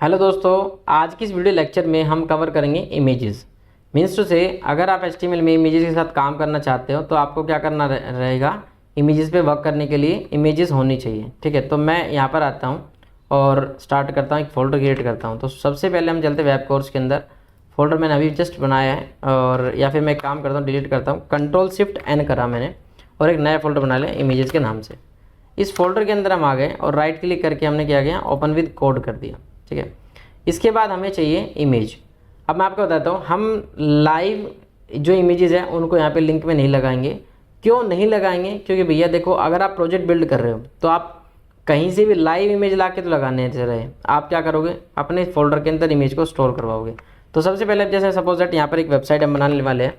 Hello दोस्तों, आज की इस वीडियो लेक्चर में हम कवर करेंगे इमेजेस। मीन्स टू से अगर आप HTML में इमेजेस के साथ काम करना चाहते हो तो आपको क्या करना रहेगा, इमेजेस पे वर्क करने के लिए इमेजेस होनी चाहिए। ठीक है, तो मैं यहाँ पर आता हूँ और स्टार्ट करता हूँ, एक फ़ोल्डर क्रिएट करता हूँ। तो सबसे पहले हम चलते वेब कोर्स के अंदर। फ़ोल्डर मैंने अभी जस्ट बनाया है, और या फिर मैं एक काम करता हूँ, डिलीट करता हूँ, Ctrl+Shift+N करा मैंने और एक नया फ़ोल्डर बना लिया इमेजेस के नाम से। इस फोल्डर के अंदर हम आ गए और राइट क्लिक करके हमने क्या किया, ओपन विद कोड कर दिया। ठीक है, इसके बाद हमें चाहिए इमेज। अब मैं आपको बताता हूँ, हम लाइव जो इमेजेस हैं उनको यहाँ पे लिंक में नहीं लगाएंगे। क्यों नहीं लगाएंगे? क्योंकि भैया देखो, अगर आप प्रोजेक्ट बिल्ड कर रहे हो तो आप कहीं से भी लाइव इमेज ला के तो लगाने से रहे, आप क्या करोगे, अपने फोल्डर के अंदर इमेज को स्टोर करवाओगे। तो सबसे पहले जैसे सपोज दैट यहाँ पर एक वेबसाइट हम बनाने वाले हैं,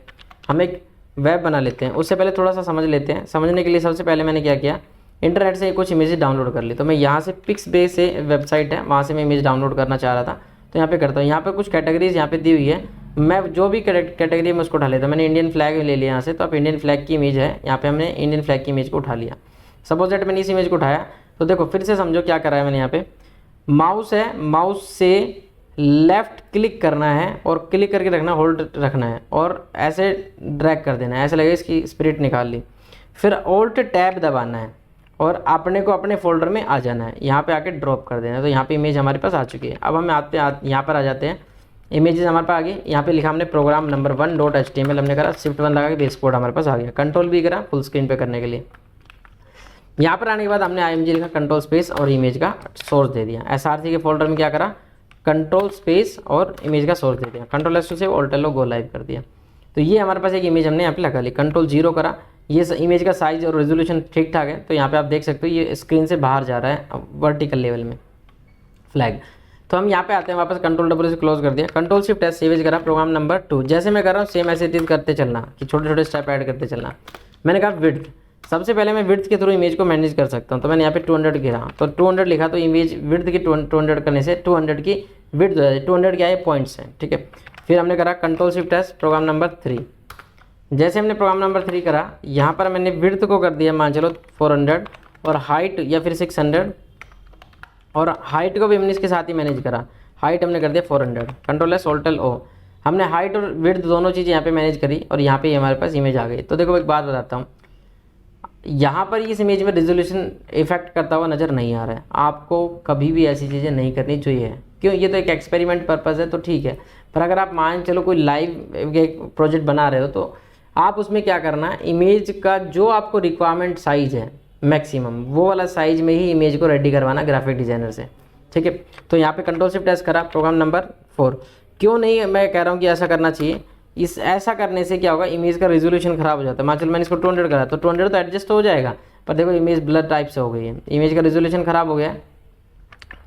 हम एक वेब बना लेते हैं। उससे पहले थोड़ा सा समझ लेते हैं। समझने के लिए सबसे पहले मैंने क्या किया, इंटरनेट से कुछ इमेजेस डाउनलोड कर ली। तो मैं यहाँ से पिक्सबे से वेबसाइट है, वहाँ से मैं इमेज डाउनलोड करना चाह रहा था, तो यहाँ पे करता हूँ। यहाँ पे कुछ कैटेगरीज यहाँ पे दी हुई है, मैं जो भी कैटेगरी में उसको उठा लेता हूँ। मैंने इंडियन फ्लैग ले लिया यहाँ से, तो आप इंडियन फ्लैग की इमेज है, यहाँ पे हमने इंडियन फ्लैग की इमेज को उठा लिया। सपोज दैट मैंने इस इमेज को उठाया, तो देखो फिर से समझो क्या करा है मैंने। यहाँ पे माउस है, माउस से लेफ़्ट क्लिक करना है और क्लिक करके रखना, होल्ड रखना है और ऐसे ड्रैग कर देना है, ऐसे लगेगा इसकी स्पिरिट निकाल ली। फिर ऑल्ट टैब दबाना है और अपने को अपने फोल्डर में आ जाना है, यहाँ पे आके ड्रॉप कर देना है। तो यहाँ पे इमेज हमारे पास आ चुकी है। अब हम यहाँ पर आ जाते हैं, इमेजेस हमारे पास आ गई। यहाँ पे लिखा हमने प्रोग्राम नंबर 1.html, हमने करा Shift+1 लगा के बेस कोड हमारे पास आ गया। कंट्रोल भी करा फुल स्क्रीन पे करने के लिए। यहाँ पर आने के बाद हमने img लिखा, कंट्रोल स्पेस और इमेज का सोर्स दे दिया। src के फोल्डर में क्या करा, कंट्रोल स्पेस और इमेज का सोर्स दे दिया। Ctrl+S से Alt+L गो लाइव कर दिया। तो ये हमारे पास एक इमेज हमने यहाँ पे लगा ली। Ctrl+0 करा, ये इमेज का साइज और रेजोल्यूशन ठीक ठाक है। तो यहाँ पे आप देख सकते हो ये स्क्रीन से बाहर जा रहा है वर्टिकल लेवल में फ्लैग। तो हम यहाँ पे आते हैं वापस, Ctrl+W से क्लोज कर दिया, Ctrl+Shift+S सेव एज करा, प्रोग्राम नंबर 2। जैसे मैं कर रहा हूँ सेम ऐसे चीज़ करते चलना, कि छोटे छोटे स्टेप ऐड करते चलना। मैंने कहा विड्थ, सबसे पहले मैं विड्थ के थ्रू इमेज को मैनेज कर सकता हूँ। तो मैंने यहाँ पे 200 गिरा, तो 200 लिखा, तो इमेज विड्थ की 200 करने से 200 की विड्थ हो जाए। 200 क्या है, पॉइंट्स हैं। ठीक है, फिर हमने करा Ctrl+Shift+S प्रोग्राम नंबर 3। जैसे हमने प्रोग्राम नंबर 3 करा, यहाँ पर मैंने विड्थ को कर दिया मान चलो 400 और हाइट या फिर 600, और हाइट को भी हमने इसके साथ ही मैनेज करा। हाइट हमने कर दिया 400, Ctrl+S Alt+O। हमने हाइट और विड्थ दोनों चीज़ें यहाँ पे मैनेज करी और यहाँ पे हमारे पास इमेज आ गई। तो देखो एक बात बताता हूँ, यहाँ पर इस इमेज में रेजोल्यूशन इफेक्ट करता हुआ नज़र नहीं आ रहा है। आपको कभी भी ऐसी चीज़ें नहीं करनी चाहिए। क्यों? ये तो एक एक्सपेरिमेंट पर्पज़ है, तो ठीक है। पर अगर आप मान चलो कोई लाइव प्रोजेक्ट बना रहे हो, तो आप उसमें क्या करना है, इमेज का जो आपको रिक्वायरमेंट साइज़ है मैक्सिमम, वो वाला साइज़ में ही इमेज को रेडी करवाना ग्राफिक डिज़ाइनर से। ठीक है, तो यहाँ पे Ctrl+Shift+S करा, प्रोग्राम नंबर 4। क्यों नहीं मैं कह रहा हूँ कि ऐसा करना चाहिए, इस ऐसा करने से क्या होगा, इमेज का रेजोल्यूशन ख़राब हो जाता है। मान चलो मैंने इसको 200 करा, तो 200 तो एडजस्ट हो जाएगा, पर देखो इमेज ब्लर टाइप से हो गई है, इमेज का रेजोल्यूशन ख़राब हो गया है।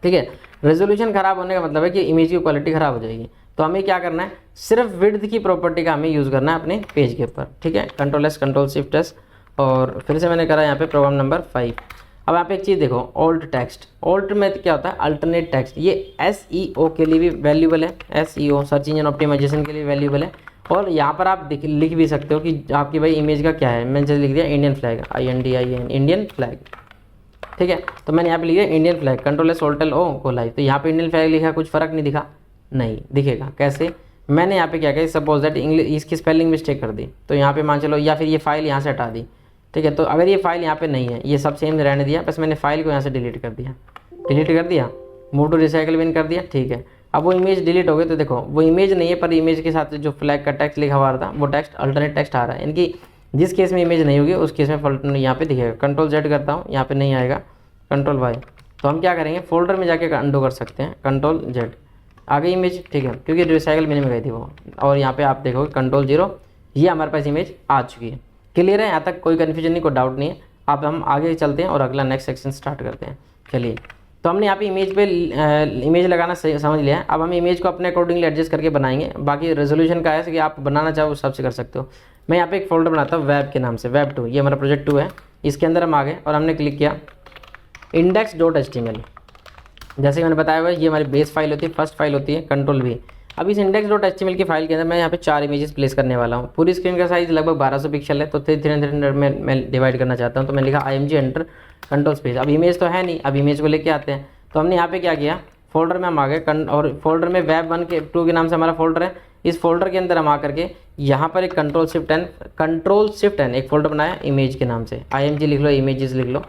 ठीक है, रेजोल्यूशन ख़राब होने का मतलब है कि इमेज की क्वालिटी ख़राब हो जाएगी। तो हमें क्या करना है, सिर्फ विड्थ की प्रॉपर्टी का हमें यूज़ करना है अपने पेज के ऊपर। ठीक है, Ctrl+S Ctrl+Shift+S और फिर से मैंने करा यहाँ पे प्रोग्राम नंबर 5। अब यहाँ पे एक चीज़ देखो, ऑल्ट टेक्स्ट। ऑल्ट में क्या होता है, अल्टरनेट टेक्स्ट। ये SEO के लिए भी वैल्यूबल है, SEO सर्च इंजन ऑप्टिमाइजेशन के लिए वैल्यूबल है। और यहाँ पर आप लिख भी सकते हो कि आपकी भाई इमेज का क्या है। मैंने जैसे लिख दिया Indian flag, INDIN Indian flag. ठीक है, तो मैंने यहाँ पे लिखा इंडियन फ्लैग, Ctrl+S Alt+O को लाइव। तो यहाँ पे इंडियन फ्लैग लिखा, कुछ फ़र्क नहीं दिखा, नहीं दिखेगा। कैसे? मैंने यहाँ पे क्या किया, सपोज दैट इंग्लिश इसकी स्पेलिंग मिस्टेक कर दी, तो यहाँ पे मान चलो, या फिर ये फाइल यहाँ से हटा दी। ठीक है, तो अगर ये फाइल यहाँ पे नहीं है, ये सब सेम रहने दिया, बस मैंने फाइल को यहाँ से डिलीट कर दिया, मूव टू रिसाइकल बिन कर दिया। ठीक है, अब वो इमेज डिलीट हो गई। तो देखो वो इमेज नहीं है, पर इमेज के साथ जो फ्लैग का टेक्स्ट लिखा हुआ था, वो टेक्स्ट अल्टरनेट टेक्स्ट आ रहा है। इनकी जिस केस में इमेज नहीं होगी उस केस में यहाँ पे दिखेगा। Ctrl+Z करता हूँ, यहाँ पे नहीं आएगा, Ctrl+Y। तो हम क्या करेंगे, फोल्डर में जाके अंडू कर सकते हैं, Ctrl+Z आ गई इमेज। ठीक है, क्योंकि रिसाइकल बिन में गई थी वो। और यहाँ पे आप देखोगे Ctrl+0, ये हमारे पास इमेज आ चुकी है। क्लियर है? यहाँ तक कोई कन्फ्यूजन नहीं, कोई डाउट नहीं है। अब हम आगे चलते हैं और अगला नेक्स्ट सेक्शन स्टार्ट करते हैं। चलिए, तो हमने यहाँ पे इमेज लगाना समझ लिया है। अब हम इमेज को अपने अकॉर्डिंगली एडजस्ट करके बनाएंगे। बाकी रेजोल्यूशन का है कि आप बनाना चाहो उस हिसाब से कर सकते हो। मैं यहाँ पे एक फोल्डर बनाता हूँ वेब के नाम से, Web2। ये हमारा प्रोजेक्ट 2 है। इसके अंदर हम आ गए और हमने क्लिक किया index.html। जैसे कि मैंने बताया हुआ, ये हमारी बेस फाइल होती है, फर्स्ट फाइल होती है, Ctrl+V। अब इस index.html की फाइल के अंदर मैं यहाँ पे 4 इमेजेस प्लेस करने वाला हूँ। पूरी स्क्रीन का साइज़ लगभग 1200 पिक्सल है, तो 300 में मैं डिवाइड करना चाहता हूँ। तो मैं लिखा IMG एंटर, कंट्रोल स्पेस। अब इमेज तो है नहीं, अब इमेज को लेके आते हैं। तो हमने यहाँ पे क्या किया, फोल्डर में हम आ गए और फोल्डर में वेब 1 के 2 के नाम से हमारा फोल्डर है। इस फोल्डर के अंदर हम आ करके यहाँ पर एक कंट्रोल शिफ्ट एन एक फोल्डर बनाया इमेज के नाम से, IMG लिख लो, इमेजेस लिख लो,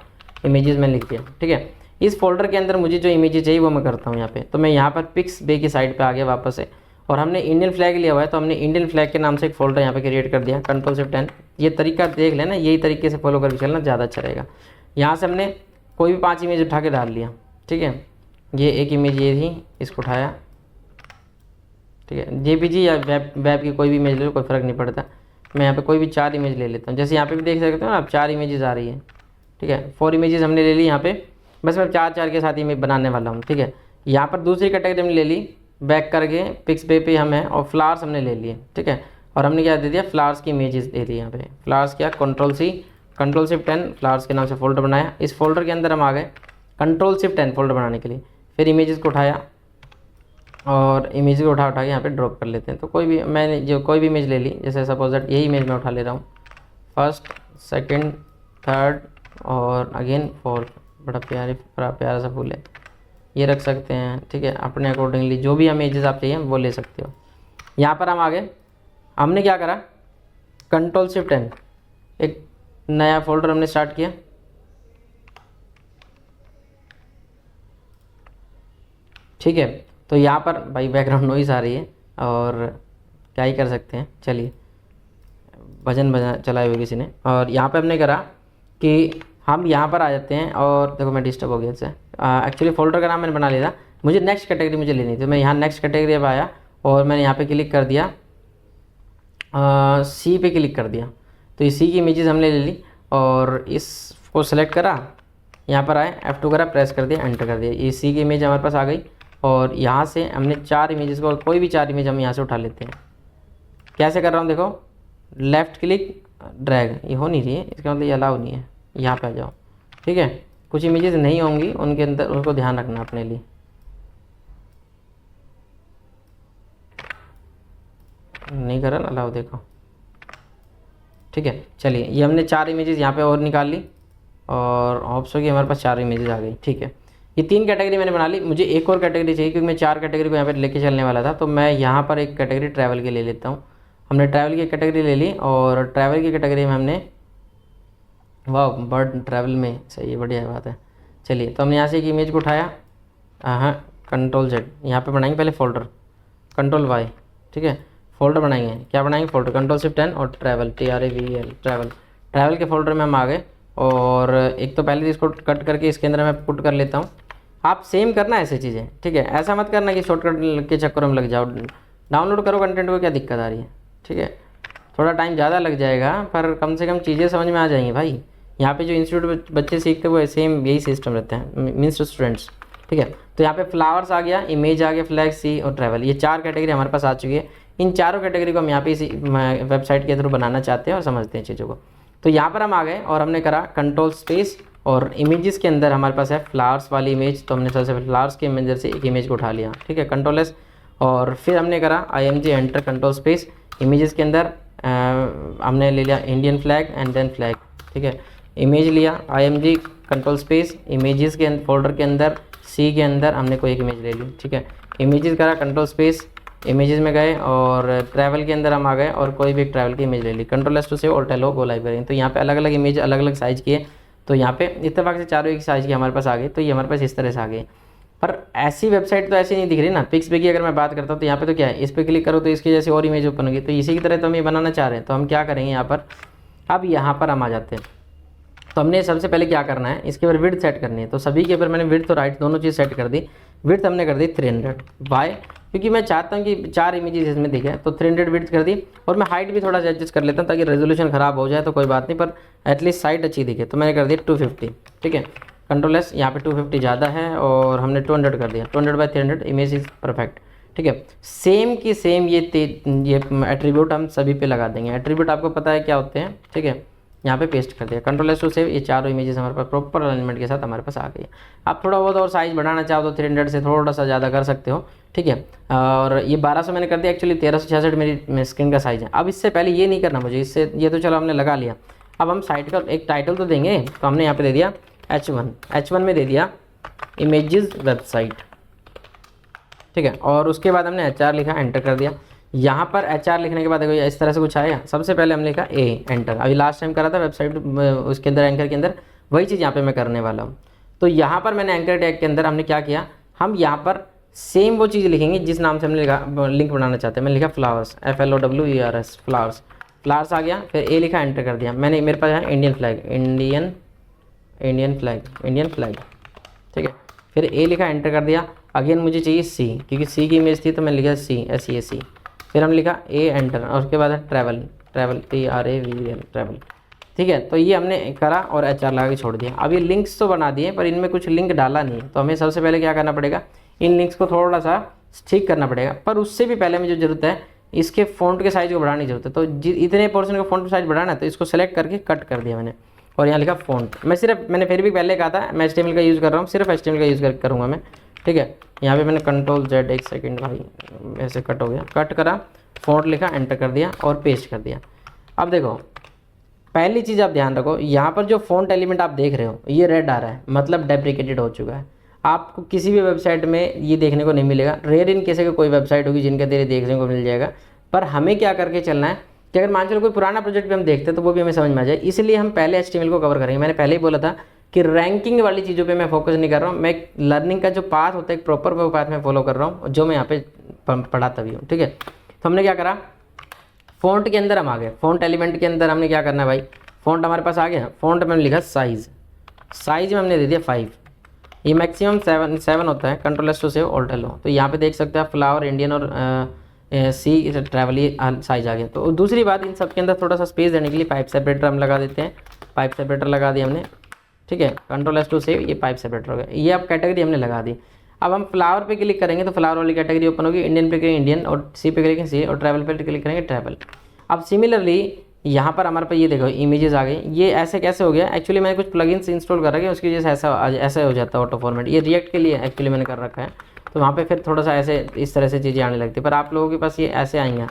इमेजेस में लिख दिया, ठीक है। इस फोल्डर के अंदर मुझे जो इमेजेस चाहिए वो मैं करता हूँ यहाँ पे। तो मैं यहाँ पर पिक्स बे की साइड पे आ गया वापस से, और हमने इंडियन फ्लैग लिया हुआ है, तो हमने इंडियन फ्लैग के नाम से एक फोल्डर यहाँ पे क्रिएट कर दिया, कंट्रोल शिफ्ट एन। ये तरीका देख लेना, यही तरीके से फॉलो करके चलना ज़्यादा अच्छा रहेगा। यहाँ से हमने कोई भी 5 इमेज उठा के डाल लिया, ठीक है। ये एक इमेज ये थी, इसको उठाया, ठीक है। JPG या वेब की कोई भी इमेज ले लो, कोई फ़र्क नहीं पड़ता। मैं यहाँ पे कोई भी 4 इमेज ले लेता हूँ, जैसे यहाँ पे भी देख सकते हो ना आप, 4 इमेजेस आ रही है, ठीक है। 4 इमेजेस हमने ले ली यहाँ पे, बस मैं 4 के साथ इमेज बनाने वाला हूँ, ठीक है। यहाँ पर दूसरी कैटेगरी हमने ले ली, बैक करके पिक्स पे हम है, और फ्लावर्स हमने ले लिए, ठीक है। और हमने क्या दे दिया, फ्लावर्स की इमेजेस दे दी यहाँ पे। फ्लावर्स क्या, कंट्रोल शिफ्ट एन, फ्लावर्स के नाम से फोल्डर बनाया। इस फोल्डर के अंदर हम आ गए कंट्रोल शिफ्ट एन फोल्डर बनाने के लिए। फिर इमेजेस को उठाया और इमेज को उठा के यहाँ पे ड्रॉप कर लेते हैं। तो कोई भी मैंने जो कोई भी इमेज ले ली, जैसे सपोज दैट यही इमेज मैं उठा ले रहा हूँ, फर्स्ट, सेकंड, थर्ड और अगेन फोर्थ। बड़ा प्यारा सा फूल है, ये रख सकते हैं, ठीक है। अपने अकॉर्डिंगली जो भी इमेजेस आप चाहिए वो ले सकते हो। यहाँ पर हम आ गए, हमने क्या करा, कंट्रोल शिफ्ट एन एक नया फोल्डर हमने स्टार्ट किया, ठीक है। तो यहाँ पर भाई बैकग्राउंड नॉइज़ आ रही है और क्या ही कर सकते हैं, चलिए भजन बजा चलाए हुए किसी ने। और यहाँ पे हमने करा कि हम यहाँ पर आ जाते हैं, और देखो मैं डिस्टर्ब हो गया इससे। एक्चुअली फोल्डर का नाम मैंने बना लिया था, मुझे नेक्स्ट कैटेगरी मुझे लेनी थी। मैं यहाँ नेक्स्ट कैटेगरी पर आया और मैंने यहाँ पे क्लिक कर दिया, सी पे क्लिक कर दिया। तो इसी की इमेजेस हमने ले ली और इसको सेलेक्ट करा, यहाँ पर आए, F2 करा, प्रेस कर दिया, एंटर कर दिया, ये सी की इमेज हमारे पास आ गई। और यहाँ से हमने 4 इमेजेस को, कोई भी 4 इमेज हम यहाँ से उठा लेते हैं। कैसे कर रहा हूँ देखो, लेफ़्ट क्लिक ड्रैग, ये हो नहीं रही है, इसका मतलब ये अलाउ नहीं है। यहाँ पे आ जाओ, ठीक है। कुछ इमेजेस नहीं होंगी उनके अंदर, उनको ध्यान रखना अपने लिए। नहीं कर रहा ना अलाउ, देखो, ठीक है। चलिए ये हमने 4 इमेजेस यहाँ पे और निकाल ली, और होप्स हो कि हमारे पास 4 इमेजेस आ गई, ठीक है। ये 3 कैटेगरी मैंने बना ली, मुझे एक और कैटेगरी चाहिए क्योंकि मैं 4 कैटेगरी को यहाँ पे लेके चलने वाला था। तो मैं यहाँ पर एक कैटेगरी ट्रैवल की ले लेता हूँ। हमने ट्रैवल की कैटेगरी ले ली, और ट्रैवल की कैटेगरी में हमने, वाह बर्ड ट्रैवल में, सही है, बढ़िया बात है। चलिए तो हमने यहाँ से एक इमेज को उठाया, हाँ कंट्रोल Z, यहाँ पर बनाएंगे पहले फोल्डर, कंट्रोल Y, ठीक है। फोल्डर बनाएंगे, क्या बनाएंगे, फोल्डर, कंट्रोल शिफ्ट एन और ट्रैवल, TRAVEL, ट्रैवल के फोल्डर में हम आ गए। और एक तो पहले इसको कट करके इसके अंदर मैं पुट कर लेता हूँ। आप सेम करना ऐसे चीज़ें, ठीक है। ऐसा मत करना कि शॉर्टकट के चक्करों में लग जाओ। डाउनलोड करो कंटेंट को, क्या दिक्कत आ रही है, ठीक है। थोड़ा टाइम ज़्यादा लग जाएगा पर कम से कम चीज़ें समझ में आ जाएंगी भाई। यहाँ पे जो इंस्टीट्यूट बच्चे सीखते हैं वो सेम यही सिस्टम रहते हैं, मीन्स स्टूडेंट्स, ठीक है। तो यहाँ पे फ्लावर्स आ गया, इमेज आ गया, फ्लैग, सी और ट्रैवल, ये 4 कैटेगरी हमारे पास आ चुकी है। इन चारों कैटेगरी को हम यहाँ पे इसी वेबसाइट के थ्रू बनाना चाहते हैं और समझते हैं चीज़ों को। तो यहाँ पर हम आ गए और हमने करा कंट्रोल स्पेस, और इमेजेस के अंदर हमारे पास है फ्लावर्स वाली इमेज। तो हमने सबसे पहले फ्लावर्स के इमेज से एक इमेज को उठा लिया, ठीक है, कंट्रोल S। और फिर हमने करा IMG enter, control space, images के अंदर हमने ले लिया Indian flag and then flag, ठीक है। इमेज लिया, IMG कंट्रोल स्पेस, इमेजेस के फोल्डर के अंदर C के अंदर हमने कोई एक इमेज ले ली, ठीक है। इमेजेस करा, कंट्रोल स्पेस, इमेजेस में गए और ट्रैवल के अंदर हम आ गए और कोई भी एक ट्रैवल की इमेज ले ली, कंट्रोल S टू सेव और टेलो गो लाइव करेंगे। तो यहाँ पे अलग अलग इमेज अलग अलग साइज़ की है। तो यहाँ पे इत्तेफाक से चारों एक साइज़ की हमारे पास आ गई। तो ये हमारे पास इस तरह से आ गई। पर ऐसी वेबसाइट तो ऐसी नहीं दिख रही ना। पिक्सबे की अगर मैं बात करता हूँ तो यहाँ पे तो क्या है, इस पर क्लिक करो तो इसकी जैसे और इमेज ओपन होगी। तो इसी की तरह तो हम ये बनाना चाह रहे हैं। तो हम क्या करेंगे यहाँ पर, अब यहाँ पर हम आ जाते हैं। तो हमने सबसे पहले क्या करना है, इसके ऊपर विड्थ सेट करनी है। तो सभी के ऊपर मैंने विड्थ और हाइट दोनों चीज़ सेट कर दी। विड्थ हमने कर दी 300, वाई क्योंकि मैं चाहता हूँ कि 4 इमेजेस इसमें दिखे, तो 300 विड्थ कर दी। और मैं हाइट भी थोड़ा सा एडजस्ट कर लेता हूँ ताकि रेजोल्यूशन ख़राब हो जाए तो कोई बात नहीं, पर एटलीस्ट साइड अच्छी दिखे। तो मैंने कर दिया 250, ठीक है, कंट्रोल S। यहाँ पे 250 ज़्यादा है और हमने 200 कर दिया, 200/300, इमेज इज़ परफेक्ट, ठीक है। सेम की सेम ये एट्रीब्यूट हम सभी पे लगा देंगे। एट्रीब्यूट आपको पता है क्या होते हैं, ठीक है। यहाँ पे पेस्ट कर दिया, कंट्रोल S टू सेव। ये चारों इमेजेस हमारे पास प्रॉपर अलाइनमेंट के साथ हमारे पास आ गई। आप थोड़ा बहुत और साइज़ बढ़ाना चाहो तो 300 से थोड़ा सा ज़्यादा कर सकते हो, ठीक है। और ये 1200 मैंने कर दिया, एक्चुअली 1366 मेरी स्क्रीन का साइज़ है। अब इससे पहले ये नहीं करना मुझे, इससे ये तो चलो हमने लगा लिया। अब हम साइट का एक टाइटल तो देंगे। तो हमने यहाँ पे दे दिया H1 में दे दिया इमेजेस वेबसाइट, ठीक है। और उसके बाद हमने HR लिखा, एंटर कर दिया। यहाँ पर HR लिखने के बाद देखो इस तरह से कुछ आया। सबसे पहले हमने लिखा A, एंटर। अभी लास्ट टाइम करा था वेबसाइट उसके अंदर, एंकर के अंदर, वही चीज़ यहाँ पे मैं करने वाला हूँ। तो यहाँ पर मैंने एंकर टैग के अंदर हमने क्या किया, हम यहाँ पर सेम वो चीज़ लिखेंगे जिस नाम से हमने लिखा लिंक बनाना चाहते हैं। मैंने लिखा फ्लावर्स, FLOWERS, फ्लावर्स। फ्लावर्स आ गया, फिर A लिखा, एंटर कर दिया। मैंने मेरे पास है इंडियन फ्लैग, इंडियन फ्लैग, ठीक है। फिर A लिखा, एंटर कर दिया। अगेन मुझे चाहिए C, क्योंकि C की इमेज थी तो मैंने लिखा SEAC। फिर हमने लिखा A, एंटर। और उसके बाद है ट्रैवल, TRAVEL, ट्रैवल, ठीक है। तो ये हमने करा और HR लगा के छोड़ दिया। अब ये लिंक्स तो बना दिए पर इनमें कुछ लिंक डाला नहीं है, तो हमें सबसे पहले क्या करना पड़ेगा, इन लिंक्स को थोड़ा सा ठीक करना पड़ेगा। पर उससे भी पहले हमें जो ज़रूरत है, इसके फ़ॉन्ट के साइज़ को बढ़ाने की जरूरत है। तो इतने पोर्शन का फ़ॉन्ट साइज़ बढ़ाना है तो इसको सेलेक्ट करके कट कर दिया मैंने, और यहाँ लिखा फ़ॉन्ट। मैंने फिर भी पहले कहा था मैं HTML का यूज़ कर रहा हूँ, सिर्फ HTML का यूज़ करूँगा मैं, ठीक है। यहाँ पे मैंने Ctrl+Z, एक सेकंड भाई, ऐसे कट हो गया, कट करा, फ़ॉन्ट लिखा, एंटर कर दिया और पेस्ट कर दिया। अब देखो पहली चीज़ आप ध्यान रखो, यहाँ पर जो फ़ॉन्ट एलिमेंट आप देख रहे हो ये रेड आ रहा है, मतलब डेप्रिकेटेड हो चुका है। आपको किसी भी वेबसाइट में ये देखने को नहीं मिलेगा। रेयर इन केस की कोई वेबसाइट होगी जिनका धीरे देखने को मिल जाएगा। पर हमें क्या करके चलना है कि अगर मान चलो कोई पुराना प्रोजेक्ट भी हम देखते हैं तो वो भी हमें समझ में आ जाए, इसलिए हम पहले HTML को कवर करेंगे। मैंने पहले ही बोला था कि रैंकिंग वाली चीज़ों पे मैं फोकस नहीं कर रहा हूँ, मैं लर्निंग का जो पाथ होता है एक प्रॉपर वो पाथ में फॉलो कर रहा हूँ, जो मैं यहाँ पे पढ़ाता भी हूँ, ठीक है। तो हमने क्या करा, फ़ॉन्ट के अंदर हम आ गए। फ़ॉन्ट एलिमेंट के अंदर हमने क्या करना है भाई, फ़ॉन्ट हमारे पास आ गया। फ़ॉन्ट में हमने लिखा साइज़ में हमने दे दिया 5। ये मैक्सिमम 7 होता है। Ctrl+S to save, Alt+L। तो यहाँ पे देख सकते हैं आप फ्लावर, इंडियन और C ट्रैवल, ये साइज़ आ गया। तो दूसरी बात, इन सब के अंदर थोड़ा सा स्पेस देने के लिए पाइप सेपरेटर हम लगा देते हैं। पाइप सेपरेटर लगा दिया हमने, ठीक है। Ctrl+S टू सेव, ये पाइप सेपरेटर हो गया। ये अब कैटेगरी हमने लगा दी। अब हम फ्लावर पे क्लिक करेंगे तो फ्लावर वाली कैटेगरी ओपन होगी, इंडियन पे करेंगे इंडियन, और C पे करेंगे C, और ट्रैवल पे क्लिक करेंगे ट्रैवल। अब सिमिलरली यहाँ पर हमारे पास ये देखो इमेजेस आ गई। ये ऐसे कैसे हो गया, एक्चुअली मैंने कुछ प्लगइन्स इंस्टॉल कर रखे हैं, उसकी वजह से ऐसा हो जाता है ऑटो फॉर्मेट। ये रिएक्ट के लिए एक्चुअली मैंने कर रखा है, तो वहाँ पे फिर थोड़ा सा ऐसे इस तरह से चीज़ें आने लगती है। पर आप लोगों के पास ये ऐसे आएंगे,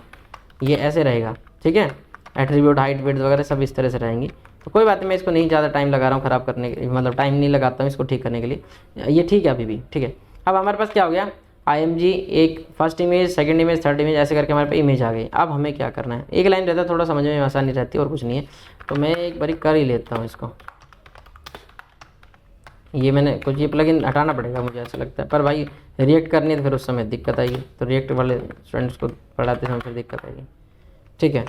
ये ऐसे रहेगा, ठीक है। एट्रीब्यूट, हाइट, विड्थ वगैरह सब इस तरह से रहेंगी। तो कोई बात नहीं, मैं इसको नहीं ज़्यादा टाइम लगा रहा हूँ ख़राब करने के, मतलब टाइम नहीं लगाता हूँ इसको ठीक करने के लिए। ये ठीक है अभी भी, ठीक है। अब हमारे पास क्या हो गया, IMG, एक first image, second image, third image, ऐसे करके हमारे पे इमेज आ गई। अब हमें क्या करना है, एक लाइन रहता है, थोड़ा समझ में आसानी रहती है और कुछ नहीं है। तो मैं एक बारी कर ही लेता हूँ इसको। ये मैंने कुछ ये प्लगइन हटाना पड़ेगा मुझे ऐसा लगता है, पर भाई रिएक्ट करनी है तो फिर उस समय दिक्कत आएगी। तो रिएक्ट वाले स्टूडेंट्स को पढ़ाते समय फिर दिक्कत आएगी, ठीक है।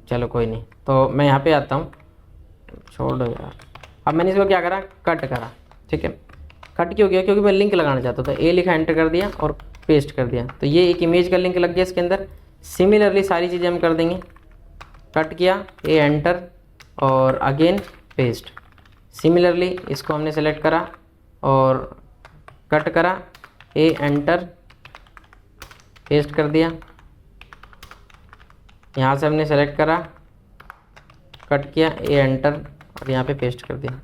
चलो कोई नहीं, तो मैं यहाँ पर आता हूँ, छोड़ दो यार। अब मैंने इसको क्या करा, कट करा, ठीक है। कट क्यों किया, क्योंकि मैं लिंक लगाना चाहता था। A लिखा, एंटर कर दिया और पेस्ट कर दिया। तो ये एक इमेज का लिंक लग गया इसके अंदर। सिमिलरली सारी चीज़ें हम कर देंगे। कट किया, A, एंटर और अगेन पेस्ट। सिमिलरली इसको हमने सेलेक्ट करा और कट करा, A, एंटर, पेस्ट कर दिया। यहाँ से हमने सेलेक्ट करा, कट किया, A, एंटर और यहाँ पे पेस्ट कर दिया।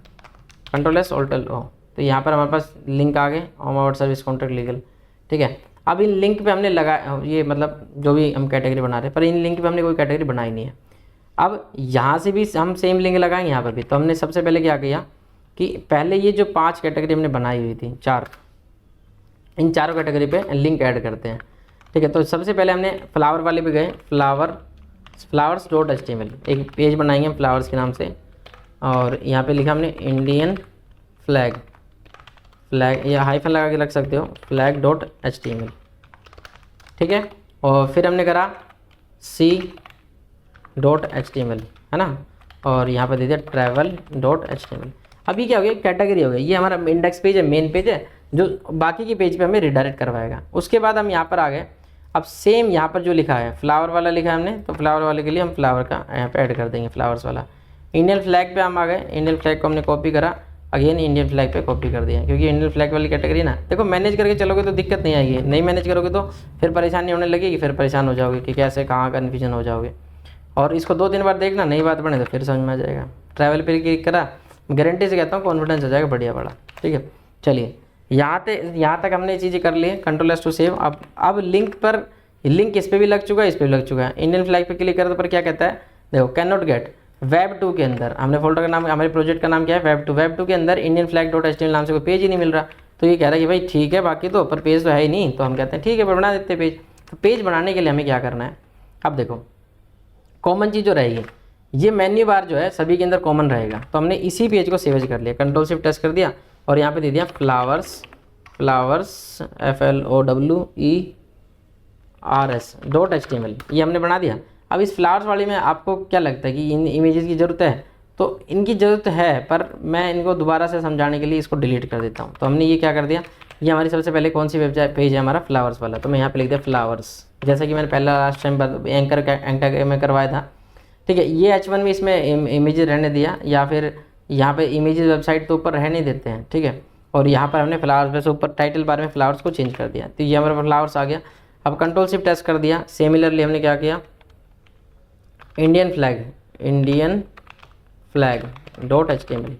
Ctrl+S, Alt+O। तो यहाँ पर हमारे पास लिंक आ गए, home about service contract legal, ठीक है। अब इन लिंक पे हमने लगा, ये मतलब जो भी हम कैटेगरी बना रहे हैं, पर इन लिंक पे हमने कोई कैटेगरी बनाई नहीं है। अब यहाँ से भी हम सेम लिंक लगाएंगे यहाँ पर भी। तो हमने सबसे पहले क्या किया कि पहले ये जो 5 कैटेगरी हमने बनाई हुई थी, 4, इन चारों कैटेगरी पे लिंक ऐड करते हैं, ठीक है। तो सबसे पहले हमने फ्लावर वाले पे गए, flowers.html, एक पेज बनाएंगे हम फ्लावर्स के नाम से, और यहाँ पे लिखा हमने इंडियन फ्लैग, या हाइफन लगा के रख सकते हो, flag.html, ठीक है। और फिर हमने करा C.html, है ना, और यहाँ पे दे दिया travel.html। अभी क्या हो गया, कैटेगरी हो गई। ये हमारा इंडेक्स पेज है, मेन पेज है, जो बाकी की पेज पे हमें रिडायरेक्ट करवाएगा। उसके बाद हम यहाँ पर आ गए। अब सेम यहाँ पर जो लिखा है, फ्लावर वाला लिखा है हमने, तो फ्लावर वाले के लिए हम फ्लावर का यहाँ पे ऐड कर देंगे, फ्लावर्स वाला। इंडियन फ्लैग पे हम आ गए, इंडियन फ्लैग को हमने कॉपी करा, अगेन इंडियन फ्लैग पे कॉपी कर दिया, क्योंकि इंडियन फ्लैग वाली कैटेगरी ना, देखो मैनेज करके चलोगे तो दिक्कत नहीं आएगी, नहीं मैनेज करोगे तो फिर परेशानी होने लगेगी, फिर परेशान हो जाओगे कि कैसे कहाँ कन्फ्यूजन हो जाओगे। और इसको 2-3 बार देखना, नई बात बने तो फिर समझ में आ जाएगा। ट्रैवल पे क्लिक करा, गारंटी से कहता हूँ कॉन्फिडेंस हो जाएगा बढ़िया बड़ा, ठीक है। चलिए यहाँ तक हमने ये चीज़ें कर ली, Ctrl+S टू सेव। अब लिंक पर, लिंक इस पर भी लग चुका है, इस पर भी लग चुका है। इंडियन फ्लैग पे क्लिक करा तो पर क्या कहता है, देखो कैन नॉट गेट। Web2 के अंदर हमने फोल्डर का नाम, हमारे प्रोजेक्ट का नाम क्या है, Web2 के अंदर इंडियन फ्लैग.html नाम से कोई पेज ही नहीं मिल रहा। तो ये कह रहा है कि भाई ठीक है बाकी तो, पर पेज तो है ही नहीं, तो हम कहते हैं ठीक है बना देते हैं पेज। तो पेज बनाने के लिए हमें क्या करना है, अब देखो कॉमन चीज़ जो रहेगी, ये मेन्यू बार जो है सभी के अंदर कॉमन रहेगा, तो हमने इसी पेज को सेव कर लिया, कंट्रोल शिफ्ट टेस्ट कर दिया और यहाँ पे दे दिया फ्लावर्स FLOWERS ये हमने बना दिया। अब इस फ्लावर्स वाली में आपको क्या लगता है कि इन इमेजेस की ज़रूरत है, तो इनकी ज़रूरत है, पर मैं इनको दोबारा से समझाने के लिए इसको डिलीट कर देता हूँ। तो हमने ये क्या कर दिया, ये हमारी सबसे पहले कौन सी वेबसाइट पेज है, हमारा फ्लावर्स वाला, तो मैं यहाँ पे लिख दिया फ्लावर्स, जैसा कि मैंने पहला लास्ट टाइम एंकर में करवाया था। ठीक है, ये H1 में इसमें इमेजेस रहने दिया, या फिर यहाँ पे इमेजेस वेबसाइट तो ऊपर रहने देते हैं। ठीक है, और यहाँ पर हमने फ्लावर्स पे से ऊपर टाइटल बार में फ्लावर्स को चेंज कर दिया, तो ये हमारे फ्लावर्स आ गया। अब कंट्रोल शिफ्ट टेस्ट कर दिया, सिमिलरली हमने क्या किया, Indian flag .html,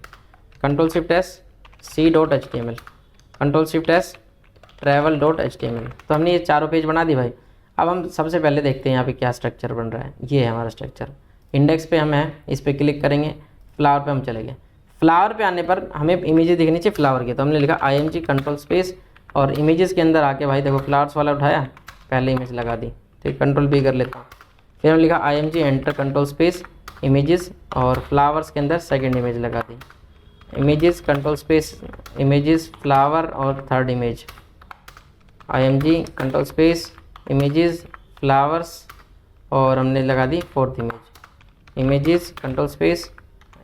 control shift test C.html, control shift test travel.html। तो हमने ये चारों पेज बना दी भाई। अब हम सबसे पहले देखते हैं यहाँ पे क्या स्ट्रक्चर बन रहा है। ये है हमारा स्ट्रक्चर, इंडेक्स पे हम हैं, इस पर क्लिक करेंगे, फ्लावर पे हम चले गए। फ्लावर पे आने पर हमें इमेजेस दिखनी चाहिए फ्लावर की, तो हमने लिखा IMG कंट्रोल स्पेस और इमेजेस के अंदर आके भाई देखो फ्लावर्स वाला उठाया, पहले इमेज लगा दी, ठीक, कंट्रोल B कर लेता हूँ। फिर हमने लिखा IMG enter control space images और फ्लावर्स के अंदर सेकंड इमेज लगा दी, images control space images flower और third image, IMG control space images flowers और हमने लगा दी fourth image, images control space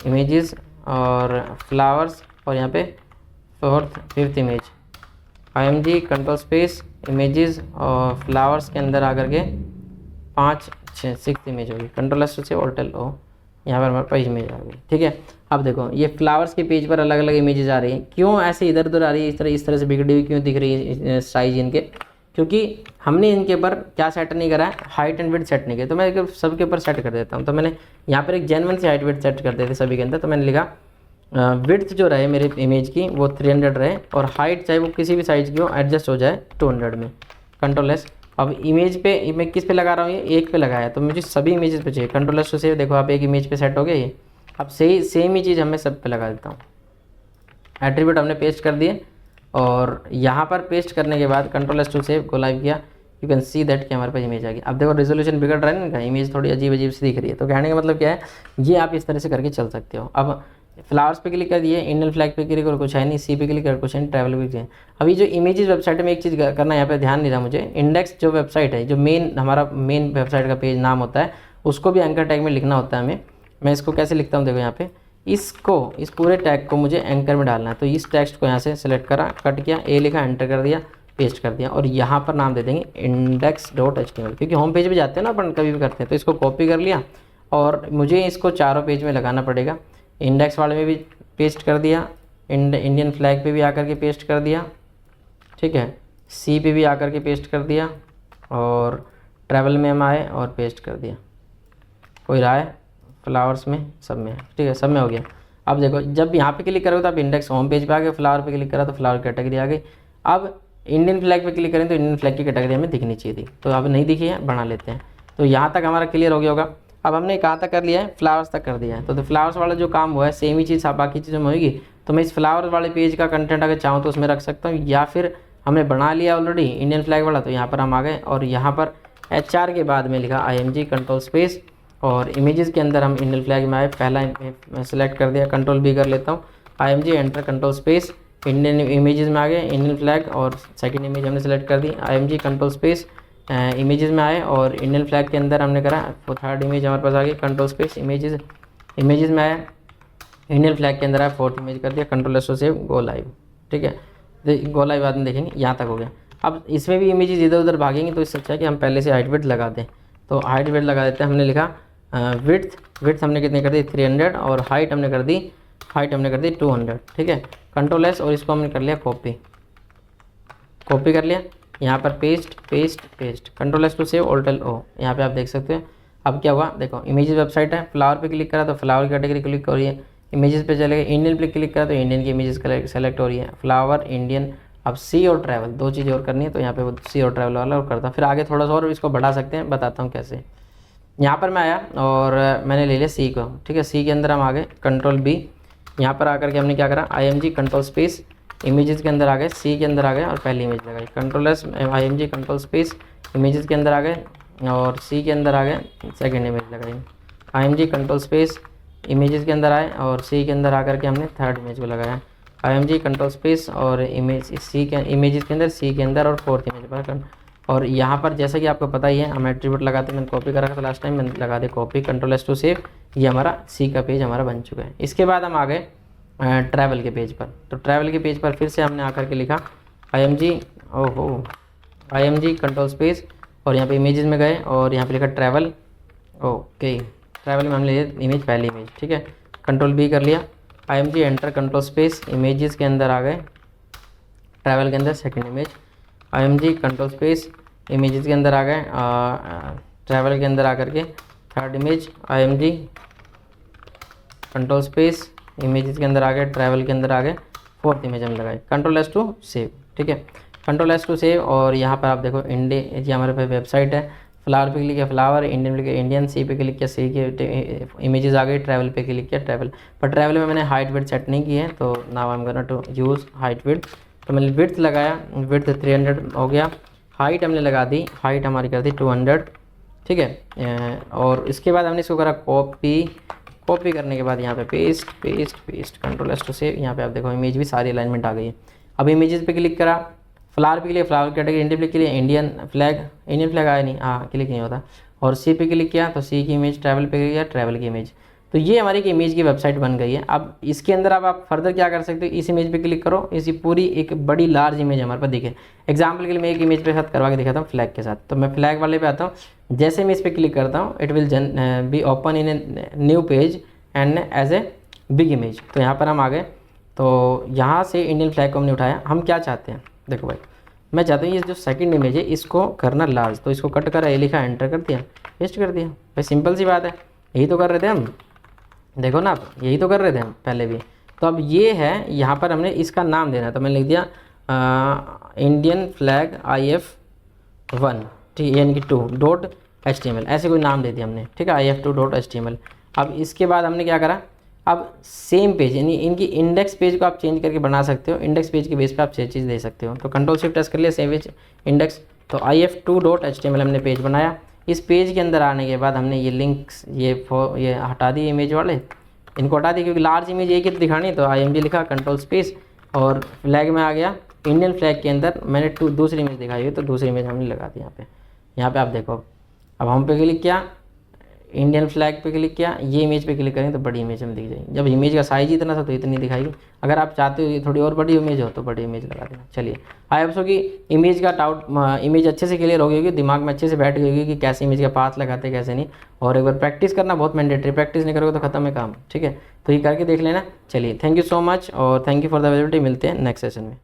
images और फ्लावर्स और यहाँ पे fifth image, IMG control space images और फ्लावर्स के अंदर आकर के 6th इमेज होगी, कंट्रोल S से ऑल्टेल O, यहाँ पर हमारे पास इमेज आ गई। ठीक है, अब देखो ये फ्लावर्स के पेज पर अलग अलग इमेजेस आ रही हैं, क्यों ऐसे इधर उधर आ रही है, इस तरह से बिगड़ी हुई क्यों दिख रही है साइज इनके, क्योंकि हमने इनके ऊपर क्या सेट नहीं करा है, हाइट एंड विड्थ सेट नहीं किया। तो मैं सबके ऊपर सेट कर देता हूँ, तो मैंने यहाँ पर एक जेन्युइन से हाइट विड्थ सेट कर देते सभी के अंदर, तो मैंने लिखा विड्थ जो रहे मेरे इमेज की वो 300 रहे और हाइट चाहे वो किसी भी साइज़ की हो एडजस्ट हो जाए 200 में, कंट्रोल S। अब इमेज पे मैं किस पे लगा रहा हूँ, ये एक पे लगाया, तो मुझे सभी इमेजेस पे चाहिए, कंट्रोल S से देखो आप एक इमेज पे सेट हो गया ये। अब सेम ही चीज़ हमें सब पे लगा देता हूँ, एट्रीब्यूट हमने पेस्ट कर दिए और यहाँ पर पेस्ट करने के बाद कंट्रोल S से को लाइव किया, यू कैन सी दैट कि हमारे पास इमेज आ गई। अब देखो रेजोल्यूशन बिगड़ रहा है ना, इमेज थोड़ी अजीब अजीब सी दिख रही है, तो कहने का मतलब क्या है, ये आप इस तरह से करके चल सकते हो। अब फ्लावर्स पे क्लिक कर दिए, इंडियन फ्लैग पे क्लिक कर कुछ है नहीं, C पे क्लिक कर कुछ है नहीं, ट्रैवल पे क्लिक। अभी जो इमेजेस वेबसाइट में एक चीज़ करना है, यहाँ पे ध्यान नहीं रहा मुझे, इंडेक्स जो वेबसाइट है, जो हमारा मेन वेबसाइट का पेज नाम होता है, उसको भी एंकर टैग में लिखना होता है हमें। मैं इसको कैसे लिखता हूँ, देखो यहाँ पे इस पूरे टैग को मुझे एंकर में डालना है, तो इस टेक्स्ट को यहाँ से सेलेक्ट करा, कट किया, A लिखा, एंटर कर दिया, पेस्ट कर दिया और यहाँ पर नाम दे देंगे index.html, क्योंकि होम पेज पे जाते हैं ना अपन कभी भी करते हैं, तो इसको कॉपी कर लिया और मुझे इसको चारों पेज में लगाना पड़ेगा। इंडेक्स वाले में भी पेस्ट कर दिया, इंडियन फ्लैग पे भी आकर के पेस्ट कर दिया, ठीक है, C पे भी आकर के पेस्ट कर दिया और ट्रैवल में हम आए और पेस्ट कर दिया। कोई राय, फ्लावर्स में सब में है, ठीक है, सब में हो गया। अब देखो जब यहाँ पे क्लिक करोगे तो आप इंडेक्स होम पेज पे आ गए, फ्लावर पे क्लिक करा तो फ्लावर कैटेगरी आ गई। अब इंडियन फ्लैग पे क्लिक करें तो इंडियन फ्लैग की कैटेगरी हमें दिखनी चाहिए थी, तो अब नहीं दिखी है, बना लेते हैं। तो यहाँ तक हमारा क्लियर हो गया होगा। अब हमने कहाँ तक कर लिया है, फ्लावर्स तक कर दिया है, तो फ्लावर्स वाला जो काम हुआ है सेम ही चीज़ बाकी चीज़ों में होगी। तो मैं इस फ्लावर्स वाले पेज का कंटेंट अगर चाहूँ तो उसमें रख सकता हूँ, या फिर हमने बना लिया ऑलरेडी इंडियन फ्लैग वाला, तो यहाँ पर हम आ गए और यहाँ पर HR के बाद में लिखा IMG कंट्रोल स्पेस और इमेजेस के अंदर हम इंडियन फ्लैग में आए, पहला सेलेक्ट कर दिया, कंट्रोल B कर लेता हूँ, IMG enter control space Indian images में आ गए, इंडियन फ्लैग और सेकंड इमेज हमने सेलेक्ट कर दी, IMG कंट्रोल स्पेस इमेजेस में आए और इंडियन फ्लैग के अंदर हमने करा, वो थर्ड इमेज हमारे पास आ गई, कंट्रोल स्पेस इमेजेस में आया, इंडियन फ्लैग के अंदर आया, फोर्थ इमेज कर दिया, कंट्रोल S से गो लाइव, ठीक है, गो लाइव बाद में देखेंगे, यहाँ तक हो गया। अब इसमें भी इमेजेस इधर उधर भागेंगे, तो इससे अच्छा है कि हम पहले से हाइट विड्थ लगा दें, तो हाइट विड्थ लगा देते हैं। हमने लिखा विड्थ हमने कितने कर दी 300 और हाइट हमने कर दी 200, ठीक है, कंट्रोल S और इसको हमने कर लिया कॉपी कर लिया, यहाँ पर paste, control S to save ऑल्टेल O, यहाँ पे आप देख सकते हो। अब क्या हुआ, देखो इमेजेस वेबसाइट है, फ्लावर पे क्लिक करा तो फ्लावर कैटेगरी क्लिक हो रही है, इमेजेस पे चले गए, इंडियन पे क्लिक करा तो इंडियन की इमेजेस सेलेक्ट हो रही है, फ्लावर इंडियन। अब C और ट्रैवल दो चीज़ें और करनी है, तो यहाँ पे वो C और ट्रैवल वाला और करता, फिर आगे थोड़ा सा और इसको बढ़ा सकते हैं, बताता हूँ कैसे। यहाँ पर मैं आया और मैंने ले लिया C को, ठीक है, C के अंदर हम आ गए, कंट्रोल B, यहाँ पर आकर के हमने क्या करा, IMG कंट्रोल स्पेस इमेजेस के अंदर आ गए, सी के अंदर आ गए और पहली इमेज लगाई, control S IMG control space, images के अंदर आ गए और सी के अंदर आ गए, सेकंड इमेज लगाई, IMG कंट्रोल स्पेस, इमेजेस के अंदर आए और सी के अंदर आकर के हमने थर्ड इमेज को लगाया, IMG कंट्रोल स्पेस और इमेज सी के इमेजेस के अंदर, सी के अंदर और फोर्थ इमेज पर। और यहाँ पर जैसा कि आपको पता ही है हम एट्रीब्यूट लगाते हैं, मैंने कॉपी करा था लास्ट टाइम, मैंने लगा दिया copy, control S to save, ये हमारा सी का पेज हमारा बन चुका है। इसके बाद हम आ गए ट्रैवल के पेज पर। तो ट्रैवल के पेज पर फिर से हमने आकर के लिखा IMG IMG कंट्रोल स्पेस और यहाँ पे इमेजेस में गए और यहाँ पे लिखा ट्रैवल। ओके, ट्रैवल में हमने लिया इमेज, पहली इमेज, ठीक है, कंट्रोल B कर लिया, IMG enter control space, images के अंदर आ गए, ट्रैवल के अंदर second image, IMG control space, images के अंदर आ गए, ट्रैवल के अंदर आकर के third image, IMG control space, images के अंदर आ गए, ट्रैवल के अंदर आ गए, फोर्थ इमेज हम लगाए, कंट्रोल एस टू सेव, ठीक है, कंट्रोल एस टू सेव। और यहाँ पर आप देखो इंडिया, ये हमारे पास वेबसाइट है, फ्लावर पे क्लिक किया फ्लावर, इंडियन पे क्लिक किया इंडियन, सी पे क्लिक किया सी के इमेजेस आ गई, ट्रैवल पे क्लिक किया ट्रैवल। पर ट्रैवल में मैंने हाइट विड्थ सेट नहीं की है, तो now I am gonna to use height width. तो मैंने विड्थ लगाया, विड्थ 300 हो गया, हाइट हमने लगा दी, हाइट हमारी कर दी 200, ठीक है। और इसके बाद हमने इसको करा कॉपी करने के बाद यहाँ पे paste control S to save. यहाँ पे आप देखो इमेज भी सारी अलाइनमेंट आ गई है। अब इमेजेस पे क्लिक करा, फ्लावर पे क्लिक, फ्लावर कैटेगरी इंडियन के लिए इंडियन फ्लैग आया नहीं, हाँ क्लिक नहीं होता, और सी पे क्लिक किया तो सी की इमेज, ट्रैवल पे किया ट्रैवल की इमेज। तो ये हमारी एक इमेज की वेबसाइट बन गई है। अब इसके अंदर अब आप फर्दर क्या कर सकते हो, इस इमेज पे क्लिक करो, इसी पूरी एक बड़ी लार्ज इमेज हमारे पास दिखे। एग्जाम्पल के लिए मैं एक इमेज पे साथ करवा के दिखाता हूँ फ्लैग के साथ। तो मैं फ्लैग वाले पे आता हूँ, जैसे मैं इस पर क्लिक करता हूँ it will be open in a new page and as a big image. तो यहाँ पर हम आ गए, तो यहाँ से इंडियन फ्लैग को हमने उठाया। हम क्या चाहते हैं, देखो भाई मैं चाहता हूँ ये जो सेकंड इमेज है इसको करना लार्ज, तो इसको कट करा, ये लिखा, एंटर कर दिया, पेस्ट कर दिया। भाई सिंपल सी बात है, यही तो कर रहे थे हम, देखो ना आप, यही तो कर रहे थे हम पहले भी। तो अब ये है, यहाँ पर हमने इसका नाम देना है, तो मैंने लिख दिया इंडियन फ्लैग IF1, ठीक यानी कि 2.html, ऐसे कोई नाम दे दिया हमने, ठीक है, IF2.html। अब इसके बाद हमने क्या करा, अब सेम पेज यानी इनकी इंडेक्स पेज को आप चेंज करके बना सकते हो, इंडेक्स पेज के बेस पे आप ये चीज़ दे सकते हो। तो कंट्रोल शिफ्ट एस कर लिया, सेव इंडेक्स, तो IF2.html हमने पेज बनाया। इस पेज के अंदर आने के बाद हमने ये लिंक्स ये हटा दिए, इमेज वाले इनको हटा दिए, क्योंकि लार्ज इमेज एक ही दिखानी। तो IMG लिखा, कंट्रोल स्पेस, और फ्लैग में आ गया, इंडियन फ्लैग के अंदर मैंने दूसरी इमेज दिखाई हुई, तो दूसरी इमेज हमने लगा दी यहाँ पे आप देखो। अब हम पे क्लिक किया, इंडियन फ्लैग पे क्लिक किया, ये इमेज पे क्लिक करें तो बड़ी इमेज हमें दिख जाएगी। जब इमेज का साइज इतना था तो इतनी दिखाएगी। अगर आप चाहते हो ये थोड़ी और बड़ी इमेज हो तो बड़ी इमेज लगा देना। चलिए, आई होप सो कि इमेज का इमेज अच्छे से क्लियर हो गई होगी, दिमाग में अच्छे से बैठ गई होगी कि कैसे इमेज का पाथ लगाते कैसे नहीं। और एक बार प्रैक्टिस करना बहुत मैंडेटरी, प्रैक्टिस नहीं करोगे तो खत्म है काम, ठीक है। तो ये करके देख लेना। चलिए, थैंक यू सो मच और thank you for the availability. मिलते हैं नेक्स्ट सेशन में।